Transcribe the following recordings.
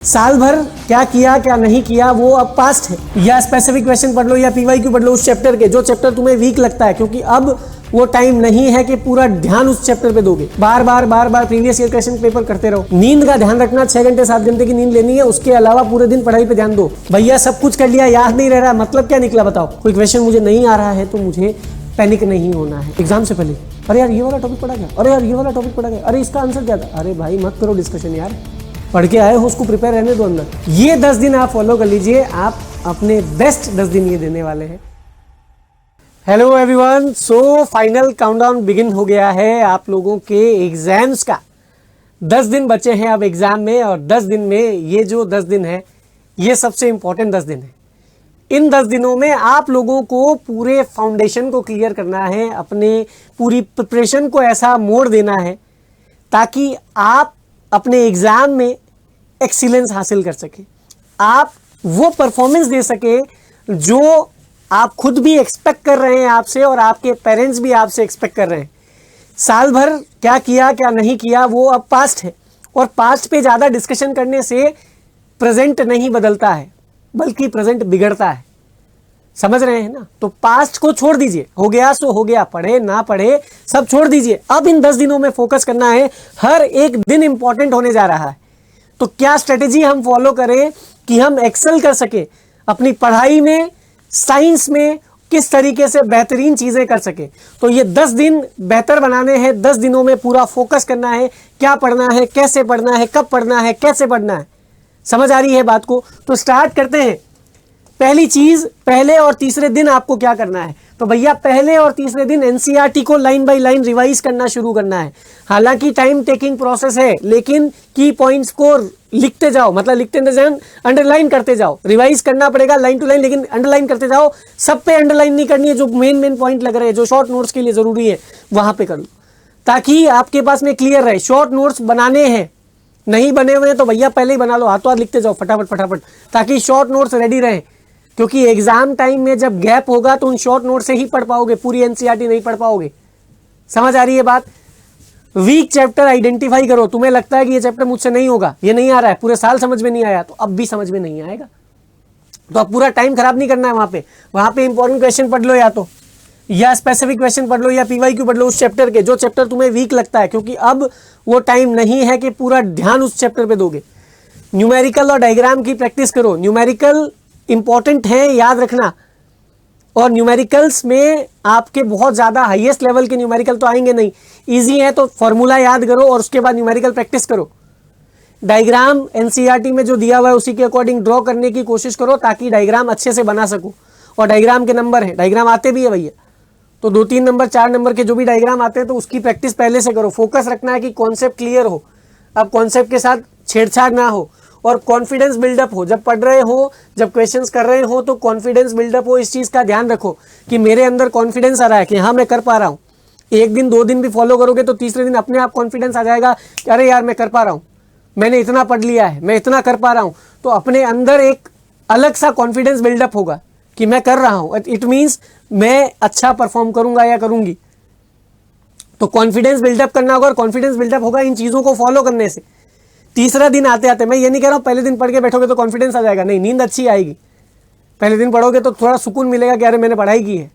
साल भर क्या किया क्या नहीं किया वो अब पास्ट है। या स्पेसिफिक क्वेश्चन पढ़ लो या पीवाईक्यू पढ़ लो उस चैप्टर के, जो चैप्टर तुम्हें वीक लगता है, क्योंकि अब वो टाइम नहीं है कि पूरा ध्यान उस चैप्टर पे दोगे। बार बार प्रीवियस ईयर क्वेश्चन पेपर करते रहो। नींद का ध्यान रखना, 6 घंटे 7 घंटे की नींद लेनी है, उसके अलावा पूरे दिन पढ़ाई पे ध्यान दो। भैया सब कुछ कर लिया, याद नहीं रह रहा, मतलब क्या निकला बताओ। कोई क्वेश्चन मुझे नहीं आ रहा है तो मुझे पैनिक नहीं होना है एग्जाम से पहले। अरे यार ये वाला टॉपिक पढ़ा गया, अरे यार ये वाला टॉपिक पढ़ा गया, अरे इसका आंसर क्या था। अरे भाई मत करो डिस्कशन यार, पढ़ के आए हो उसको प्रिपेयर रहने दो अंदर। ये 10 दिन आप फॉलो कर लीजिए, आप अपने बेस्ट 10 दिन ये देने वाले हैं। Hello everyone, so final countdown begin हो गया है आप लोगों के एग्जाम्स का। 10 दिन बचे हैं अब एग्जाम में, और 10 दिन में ये जो 10 दिन है ये सबसे इंपॉर्टेंट 10 दिन है। इन 10 दिनों में आप लोगों को पूरे फाउंडेशन को क्लियर करना है, अपने पूरी प्रिपरेशन को ऐसा मोड़ देना है ताकि आप अपने एग्जाम में एक्सीलेंस हासिल कर सके, आप वो परफॉर्मेंस दे सके जो आप खुद भी एक्सपेक्ट कर रहे हैं आपसे और आपके पेरेंट्स भी आपसे एक्सपेक्ट कर रहे हैं। साल भर क्या किया क्या नहीं किया वो अब पास्ट है, और पास्ट पे ज़्यादा डिस्कशन करने से प्रेजेंट नहीं बदलता है बल्कि प्रेजेंट बिगड़ता है। समझ रहे हैं ना? तो पास्ट को छोड़ दीजिए, हो गया सो हो गया, पढ़े ना पढ़े सब छोड़ दीजिए। अब इन 10 दिनों में फोकस करना है, हर एक दिन इंपॉर्टेंट होने जा रहा है। तो क्या स्ट्रेटेजी हम फॉलो करें कि हम एक्सेल कर सके अपनी पढ़ाई में, साइंस में, किस तरीके से बेहतरीन चीजें कर सके। तो ये 10 दिन बेहतर बनाने हैं, 10 दिनों में पूरा फोकस करना है, क्या पढ़ना है, कैसे पढ़ना है, कब पढ़ना है, कैसे पढ़ना है। समझ आ रही है बात को? तो स्टार्ट करते हैं। पहली चीज, पहले और तीसरे दिन आपको क्या करना है? तो भैया पहले और तीसरे दिन एनसीईआरटी को लाइन बाय लाइन रिवाइज करना शुरू करना है। हालांकि टाइम टेकिंग प्रोसेस है, लेकिन की पॉइंट्स को लिखते जाओ, मतलब लिखते जाओ, अंडरलाइन करते जाओ। रिवाइज करना पड़ेगा लाइन टू लाइन, लेकिन अंडरलाइन करते जाओ। सब पे अंडरलाइन नहीं करनी है, जो मेन पॉइंट लग रहे हैं, जो शॉर्ट नोट्स के लिए जरूरी है वहां पे कर लो, ताकि आपके पास में क्लियर रहे। शॉर्ट नोट्स बनाने हैं, नहीं बने हुए हैं तो भैया पहले ही बना लो, हाथों हाथ लिखते जाओ फटाफट, ताकि शॉर्ट नोट्स रेडी रहे। क्योंकि एग्जाम टाइम में जब गैप होगा तो उन शॉर्ट नोट से ही पढ़ पाओगे, पूरी एनसीईआरटी नहीं पढ़ पाओगे। समझ आ रही है बात? वीक चैप्टर आइडेंटिफाई करो। तुम्हें लगता है कि ये चैप्टर मुझसे नहीं होगा, ये नहीं आ रहा है, पूरे साल समझ में नहीं आया, तो अब भी समझ में नहीं आएगा। तो अब पूरा टाइम खराब नहीं करना है वहां पे इंपॉर्टेंट क्वेश्चन पढ़ लो, या स्पेसिफिक क्वेश्चन पढ़ लो या पीवाईक्यू पढ़ लो उस चैप्टर के, जो चैप्टर तुम्हें वीक लगता है, क्योंकि अब वो टाइम नहीं है कि पूरा ध्यान उस चैप्टर पे दोगे। न्यूमेरिकल और डायग्राम की प्रैक्टिस करो। न्यूमेरिकल इंपॉर्टेंट है, याद रखना। और न्यूमेरिकल्स में आपके बहुत ज़्यादा हाईएस्ट लेवल के न्यूमेरिकल तो आएंगे नहीं, इजी है तो फॉर्मूला याद करो और उसके बाद न्यूमेरिकल प्रैक्टिस करो। डायग्राम एनसीईआरटी में जो दिया हुआ है उसी के अकॉर्डिंग ड्रॉ करने की कोशिश करो, ताकि डायग्राम अच्छे से बना सको। और डायग्राम के नंबर हैं, डायग्राम आते भी है भैया, तो 2-3 नंबर 4 नंबर के जो भी डायग्राम आते हैं तो उसकी प्रैक्टिस पहले से करो। फोकस रखना है कि कॉन्सेप्ट क्लियर हो, अब कॉन्सेप्ट के साथ छेड़छाड़ ना हो, और कॉन्फिडेंस बिल्डअप हो। जब पढ़ रहे हो, जब क्वेश्चंस कर रहे हो तो कॉन्फिडेंस बिल्डअप हो। इस चीज़ का ध्यान रखो कि मेरे अंदर कॉन्फिडेंस आ रहा है कि हाँ मैं कर पा रहा हूँ। 1 दिन 2 दिन भी फॉलो करोगे तो तीसरे दिन अपने आप कॉन्फिडेंस आ जाएगा कि अरे यार मैं कर पा रहा हूँ, मैंने इतना पढ़ लिया है, मैं इतना कर पा रहा हूँ। तो अपने अंदर एक अलग सा कॉन्फिडेंस बिल्डअप होगा कि मैं कर रहा हूँ, इट मीन्स मैं अच्छा परफॉर्म करूंगा या करूंगी। तो कॉन्फिडेंस बिल्डअप करना होगा, और कॉन्फिडेंस बिल्डअप होगा इन चीज़ों को फॉलो करने से। तीसरा दिन आते आते, मैं ये नहीं कह रहा हूँ पहले दिन पढ़ के बैठोगे तो कॉन्फिडेंस आ जाएगा, नहीं, नींद अच्छी आएगी। पहले दिन पढ़ोगे तो थोड़ा सुकून मिलेगा कि अरे मैंने पढ़ाई की है,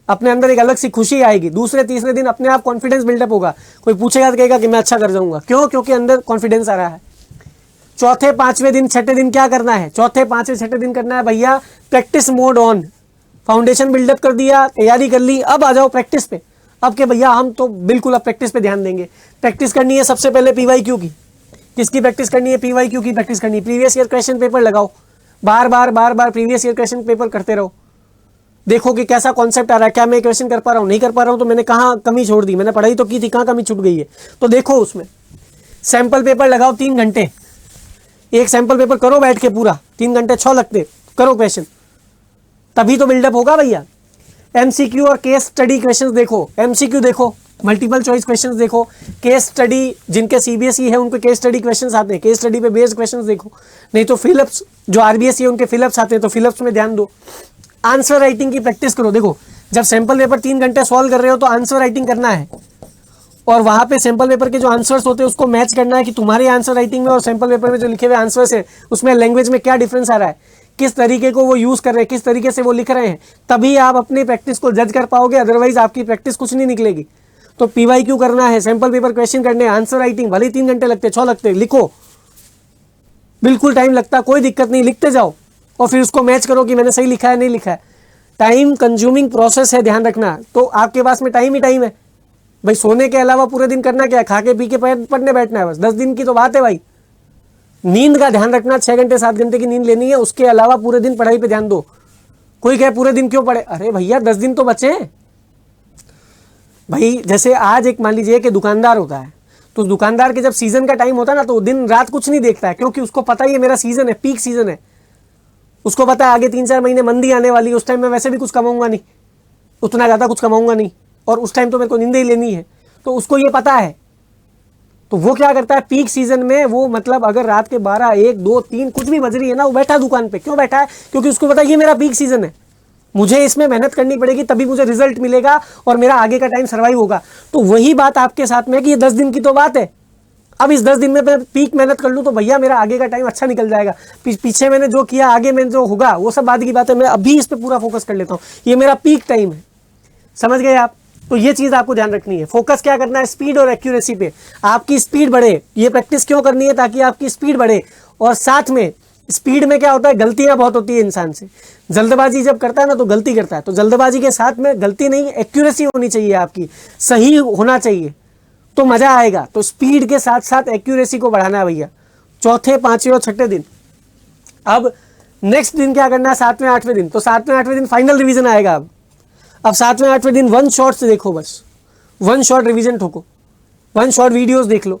अपने अंदर एक अलग सी खुशी आएगी। दूसरे तीसरे दिन अपने आप कॉन्फिडेंस बिल्डअप होगा, कोई पूछेगा तो कहेगा कि मैं अच्छा कर जाऊंगा। क्यों? क्योंकि अंदर कॉन्फिडेंस आ रहा है। चौथे 5वें दिन 6ठे दिन क्या करना है? चौथे 5वें 6ठे दिन करना है भैया practice mode on. Foundation buildup कर दिया, तैयारी कर ली, अब आ जाओ प्रैक्टिस पे। अब के भैया हम तो बिल्कुल अब प्रैक्टिस पे ध्यान देंगे। प्रैक्टिस करनी है सबसे पहले पीवाईक्यू की। किसकी प्रैक्टिस करनी है? पीवाईक्यू की प्रैक्टिस करनी है। प्रीवियस ईयर क्वेश्चन पेपर लगाओ, बार प्रीवियस ईयर क्वेश्चन पेपर करते रहो। देखो कि कैसा कॉन्सेप्ट आ रहा है, क्या मैं क्वेश्चन कर पा रहा हूँ, नहीं कर पा रहा हूँ तो मैंने कहाँ कमी छोड़ दी, मैंने पढ़ाई तो की थी, कहाँ कमी छूट गई है, तो देखो उसमें। सैंपल पेपर लगाओ 3 घंटे, एक सैंपल पेपर करो बैठ के पूरा, 3 घंटे 6 लगते, करो क्वेश्चन, तभी तो बिल्डअप होगा भैया। एमसीक्यू और केस स्टडी क्वेश्चंस देखो, एमसीक्यू देखो, मल्टीपल चॉइस क्वेश्चंस देखो, केस स्टडी जिनके सीबीएसई है उनको केस स्टडी क्वेश्चंस आते हैं, केस स्टडी पे बेस्ड क्वेश्चंस देखो। नहीं तो फिलिप्स जो आरबीएसई है उनके फिलिप्स आते हैं, तो फिलिप्स में ध्यान दो। आंसर राइटिंग की प्रैक्टिस करो। देखो जब सैंपल पेपर 3 घंटे सॉल्व कर रहे हो तो आंसर राइटिंग करना है, और वहां पे सैंपल पेपर के जो आंसर्स होते हैं उसको मैच करना है कि तुम्हारे आंसर राइटिंग में और सैंपल पेपर में जो लिखे हुए आंसर्स है उसमें लैंग्वेज में क्या डिफरेंस आ रहा है, किस तरीके को वो यूज कर रहे हैं, किस तरीके से वो लिख रहे हैं, तभी आप अपनी प्रैक्टिस को जज कर पाओगे, अदरवाइज आपकी प्रैक्टिस कुछ नहीं निकलेगी। तो पीवाईक्यू करना है, सैंपल पेपर क्वेश्चन करने, आंसर राइटिंग, भले 3 घंटे लगते 6 लगते, लिखो, बिल्कुल टाइम लगता, कोई दिक्कत नहीं, लिखते जाओ और फिर उसको मैच करो कि मैंने सही लिखा है नहीं लिखा है। टाइम कंज्यूमिंग प्रोसेस है, ध्यान रखना। तो आपके पास में टाइम ही टाइम है भाई, सोने के अलावा पूरे दिन करना क्या है, खा के पी के पढ़ने बैठना है बस, 10 दिन की तो बात है भाई। नींद का ध्यान रखना, 6 घंटे 7 घंटे की नींद लेनी है, उसके अलावा पूरे दिन पढ़ाई पे ध्यान दो। कोई कहे पूरे दिन क्यों पढ़े, अरे भैया 10 दिन तो बचे हैं भाई। जैसे आज एक मान लीजिए कि दुकानदार होता है, तो दुकानदार के जब सीजन का टाइम होता है ना, तो दिन रात कुछ नहीं देखता है, क्योंकि उसको पता ही है मेरा सीजन है, पीक सीजन है। उसको पता है आगे 3-4 महीने मंदी आने वाली है, उस टाइम में वैसे भी कुछ कमाऊंगा नहीं, उतना ज़्यादा कुछ कमाऊंगा नहीं, और उस टाइम तो मेरे को नींद ही लेनी है, तो उसको ये पता है। तो वो क्या करता है, पीक सीजन में वो मतलब अगर रात के 12, 1, 2, 3 कुछ भी बज रही है ना, वो बैठा दुकान पे। क्यों बैठा है, क्योंकि उसको पता है ये मेरा पीक सीजन है, मुझे इसमें मेहनत करनी पड़ेगी, तभी मुझे रिजल्ट मिलेगा और मेरा आगे का टाइम सर्वाइव होगा। तो वही बात आपके साथ में है कि ये 10 दिन की तो बात है, अब इस 10 दिन में मैं पीक मेहनत कर लूँ तो भैया मेरा आगे का टाइम अच्छा निकल जाएगा। पीछे मैंने जो किया, आगे में जो होगा वो सब बाद की बात है, मैं अभी इस पर पूरा फोकस कर लेता हूँ, ये मेरा पीक टाइम है। समझ गए आप? तो ये चीज़ आपको ध्यान रखनी है। फोकस क्या करना है, स्पीड और एक्यूरेसी पे। आपकी स्पीड बढ़े, ये प्रैक्टिस क्यों करनी है, ताकि आपकी स्पीड बढ़े। और साथ में स्पीड में क्या होता है, गलतियां बहुत होती है इंसान से। जल्दबाजी जब करता है ना तो गलती करता है, तो जल्दबाजी के साथ में गलती नहीं, एक्यूरेसी होनी चाहिए, आपकी सही होना चाहिए, तो मजा आएगा। तो स्पीड के साथ साथ एक्यूरेसी को बढ़ाना है भैया, चौथे, 5वें और 6ठे दिन। अब नेक्स्ट दिन क्या करना है, 7वें 8वें दिन। तो 7वें 8वें दिन फाइनल रिवीजन आएगा। अब 7वें 8वें दिन 1 शॉट से देखो, बस 1 शॉट रिवीजन ठोको, 1 शॉट वीडियोस देख लो।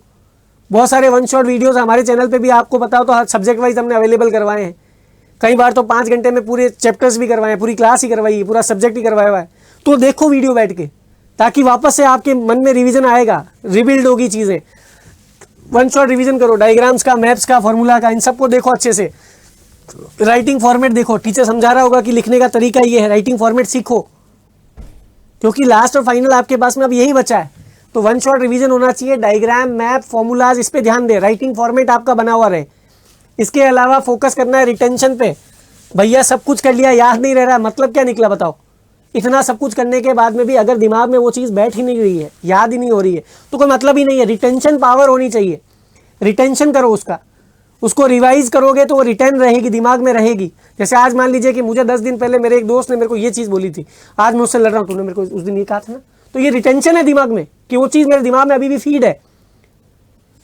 बहुत सारे 1 शॉट वीडियोस हमारे चैनल पे भी आपको पता हो तो सब्जेक्ट वाइज हमने अवेलेबल करवाए हैं। कई बार तो 5 घंटे में पूरे चैप्टर्स भी करवाए हैं, पूरी क्लास ही करवाई है, पूरा सब्जेक्ट ही करवाया हुआ है। तो देखो वीडियो बैठ के, ताकि वापस से आपके मन में रिवीजन आएगा, रिबिल्ड होगी चीज़ें। 1 शॉट रिवीजन करो, डायग्राम्स का, मैप्स का, फॉर्मूला का, इन सबको देखो अच्छे से। राइटिंग फॉर्मेट देखो, टीचर समझा रहा होगा कि लिखने का तरीका ये है, राइटिंग फॉर्मेट सीखो, क्योंकि लास्ट और फाइनल आपके पास में अब यही बचा है। तो 1 शॉट रिवीजन होना चाहिए, डायग्राम, मैप, फॉर्मूलाज, इस पे ध्यान दे, राइटिंग फॉर्मेट आपका बना हुआ रहे। इसके अलावा फोकस करना है रिटेंशन पे। भैया सब कुछ कर लिया, याद नहीं रह रहा, मतलब क्या निकला बताओ। इतना सब कुछ करने के बाद में भी अगर दिमाग में वो चीज़ बैठ ही नहीं रही है, याद ही नहीं हो रही है, तो कोई मतलब ही नहीं है। रिटेंशन पावर होनी चाहिए, रिटेंशन करो उसका, उसको रिवाइज करोगे तो वो रिटेन रहेगी, दिमाग में रहेगी। जैसे आज मान लीजिए कि मुझे 10 दिन पहले मेरे एक दोस्त ने मेरे को ये चीज़ बोली थी, आज मैं उससे लड़ रहा हूँ, तूने मेरे को उस दिन ये कहा था ना, तो ये रिटेंशन है दिमाग में कि वो चीज़ मेरे दिमाग में अभी भी फीड है।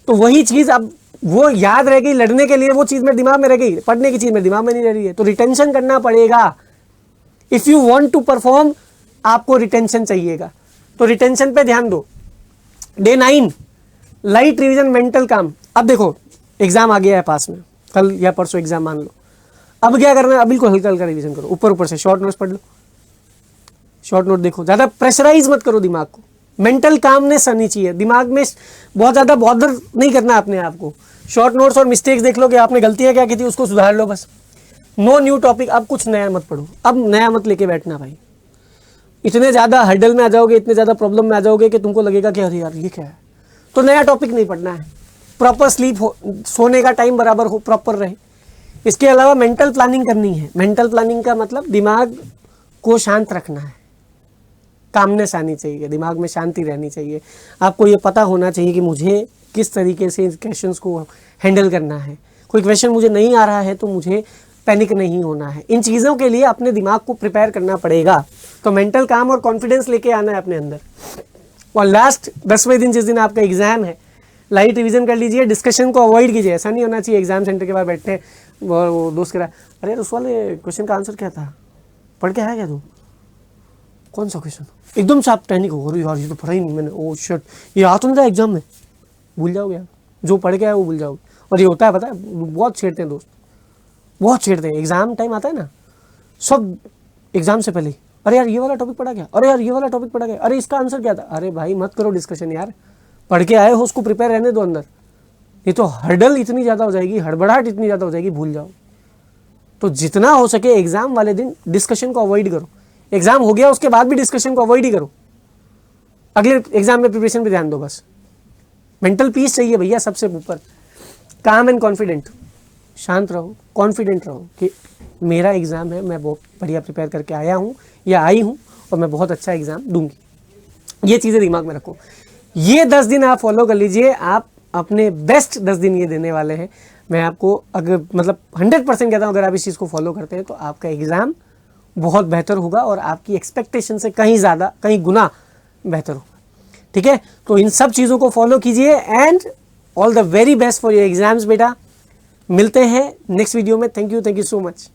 तो वही चीज़ अब वो याद रह गई, लड़ने के लिए वो चीज़ मेरे दिमाग में रह गई, पढ़ने की चीज़ मेरे दिमाग में नहीं रह रही है। तो रिटेंशन करना पड़ेगा। If you want to perform, आपको रिटेंशन चाहिएगा, तो रिटेंशन पे ध्यान दो। डे 9 लाइट रिवीजन, मेंटल काम। अब देखो एग्जाम आ गया है पास में, कल या परसों एग्जाम मान लो। अब क्या करना है, अब बिल्कुल हल्का हल्का रिवीजन करो, ऊपर ऊपर से शॉर्ट नोट्स पढ़ लो, शॉर्ट नोट देखो, ज़्यादा प्रेशराइज मत करो दिमाग को। मेंटल कामनेस आनी चाहिए दिमाग में, बहुत ज़्यादा बॉदर नहीं करना अपने आप को। शॉर्ट नोट्स और मिस्टेक्स देख लो कि आपने गलतियाँ क्या की थी, उसको सुधार लो बस। नो न्यू टॉपिक, अब कुछ नया मत पढ़ो, अब नया मत लेके बैठना भाई। इतने ज़्यादा हर्डल में आ जाओगे, इतने ज़्यादा प्रॉब्लम में आ जाओगे कि तुमको लगेगा कि अरे यार ये क्या है। तो नया टॉपिक नहीं पढ़ना है, प्रॉपर स्लीप हो, सोने का टाइम बराबर हो, प्रॉपर रहे। इसके अलावा मेंटल प्लानिंग करनी है। मेंटल प्लानिंग का मतलब दिमाग को शांत रखना है, कामनेस आनी चाहिए, दिमाग में शांति रहनी चाहिए। आपको ये पता होना चाहिए कि मुझे किस तरीके से इन क्वेश्चंस को हैंडल करना है। कोई क्वेश्चन मुझे नहीं आ रहा है तो मुझे पैनिक नहीं होना है। इन चीज़ों के लिए अपने दिमाग को प्रिपेयर करना पड़ेगा। तो मेंटल काम और कॉन्फिडेंस लेके आना है अपने अंदर। और लास्ट 10वें दिन, जिस दिन आपका एग्जाम है, लाइट रिवीजन कर लीजिए, डिस्कशन को अवॉइड कीजिए। ऐसा नहीं होना चाहिए एग्जाम सेंटर के बाहर बैठे हैं, वो दोस्त कह रहा है अरे उस वाले क्वेश्चन का आंसर क्या था, पढ़ के आया क्या तू, कौन सा क्वेश्चन, एकदम से आप पैनिक हो, अरे यार ये तो पढ़ा ही नहीं मैंने, ओ शिट ये आ तो नहीं था एग्जाम में, भूल जाओगे आप, जो पढ़ के आया वो भूल जाओगे। और ये होता है पता है, बहुत छेड़ते हैं दोस्त, बहुत छेड़ते हैं। एग्जाम टाइम आता है ना, सब एग्जाम से पहले अरे यार ये वाला टॉपिक पढ़ा गया, अरे यार ये वाला टॉपिक पढ़ा गया, अरे इसका आंसर क्या था। अरे भाई मत करो डिस्कशन यार, पढ़ के आए हो उसको प्रिपेयर रहने दो अंदर। ये तो हर्डल इतनी ज़्यादा हो जाएगी, हड़बड़ाहट इतनी ज़्यादा हो जाएगी, भूल जाओ। तो जितना हो सके एग्जाम वाले दिन डिस्कशन को अवॉइड करो। एग्जाम हो गया उसके बाद भी डिस्कशन को अवॉइड ही करो। अगले एग्जाम में प्रिपरेशन पे ध्यान दो बस। मेंटल पीस चाहिए भैया सबसे ऊपर। काम एंड कॉन्फिडेंट, शांत रहो, कॉन्फिडेंट रहो कि मेरा एग्ज़ाम है, मैं बहुत बढ़िया प्रिपेयर करके आया हूँ या आई हूँ और मैं बहुत अच्छा एग्ज़ाम दूंगी। ये चीज़ें दिमाग में रखो। ये 10 दिन आप फॉलो कर लीजिए, आप अपने बेस्ट 10 दिन ये देने वाले हैं। मैं आपको अगर मतलब 100% कहता हूँ, अगर आप इस चीज़ को फॉलो करते हैं तो आपका एग्ज़ाम बहुत बेहतर होगा और आपकी एक्सपेक्टेशन से कहीं ज़्यादा, कहीं गुना बेहतर होगा। ठीक है, तो इन सब चीज़ों को फॉलो कीजिए and all the very best for your exams बेटा। मिलते हैं नेक्स्ट वीडियो में। Thank you so much.